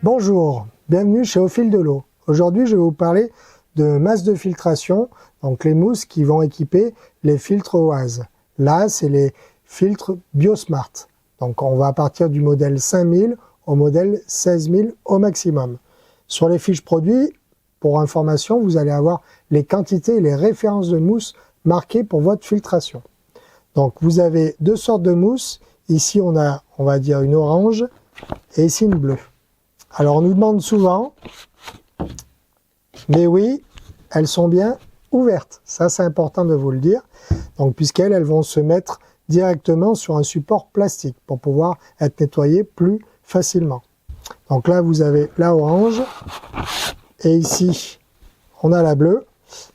Bonjour, bienvenue chez Au Fil de l'eau. Aujourd'hui, je vais vous parler de masses de filtration, donc les mousses qui vont équiper les filtres OASE. Là, c'est les filtres BioSmart. Donc, on va partir du modèle 5000 au modèle 16000 au maximum. Sur les fiches produits, pour information, vous allez avoir les quantités et les références de mousse marquées pour votre filtration. Donc, vous avez deux sortes de mousse. Ici, on a, on va dire, une orange et ici une bleue. Alors, on nous demande souvent, mais oui, elles sont bien ouvertes. Ça, c'est important de vous le dire. Donc, puisqu'elles vont se mettre directement sur un support plastique pour pouvoir être nettoyées plus facilement. Donc là, vous avez la orange et ici, on a la bleue.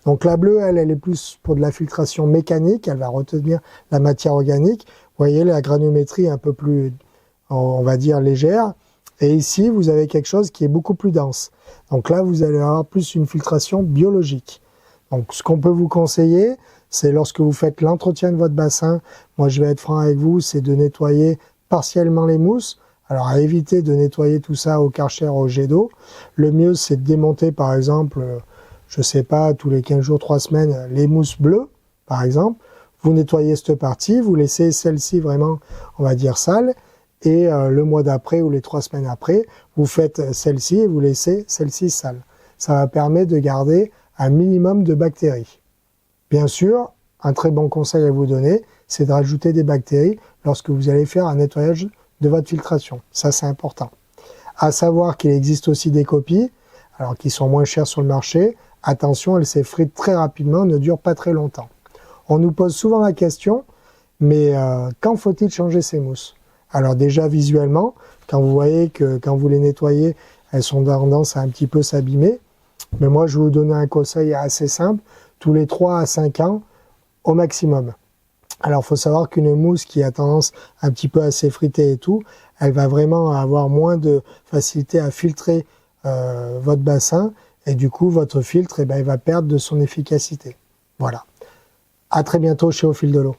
Donc la bleue, elle est plus pour de la filtration mécanique. Elle va retenir la matière organique. Vous voyez, la granulométrie est un peu plus, on va dire, légère. Et ici, vous avez quelque chose qui est beaucoup plus dense. Donc là, vous allez avoir plus une filtration biologique. Donc ce qu'on peut vous conseiller, c'est lorsque vous faites l'entretien de votre bassin, moi je vais être franc avec vous, c'est de nettoyer partiellement les mousses. Alors à éviter de nettoyer tout ça au Karcher ou au jet d'eau. Le mieux, c'est de démonter par exemple, je sais pas, tous les 15 jours, 3 semaines, les mousses bleues, par exemple. Vous nettoyez cette partie, vous laissez celle-ci vraiment, on va dire, sale. Et le mois d'après ou les 3 semaines après, vous faites celle-ci et vous laissez celle-ci sale. Ça va permettre de garder un minimum de bactéries. Bien sûr, un très bon conseil à vous donner, c'est de rajouter des bactéries lorsque vous allez faire un nettoyage de votre filtration. Ça, c'est important. À savoir qu'il existe aussi des copies, alors qui sont moins chères sur le marché. Attention, elles s'effritent très rapidement, ne durent pas très longtemps. On nous pose souvent la question, mais quand faut-il changer ces mousses? Alors déjà visuellement, quand vous voyez que quand vous les nettoyez, elles sont tendance à un petit peu s'abîmer. Mais moi, je vais vous donner un conseil assez simple, tous les 3 à 5 ans au maximum. Alors, il faut savoir qu'une mousse qui a tendance un petit peu à s'effriter et tout, elle va vraiment avoir moins de facilité à filtrer votre bassin et du coup, votre filtre, il va perdre de son efficacité. Voilà. À très bientôt chez Au Fil de l'eau.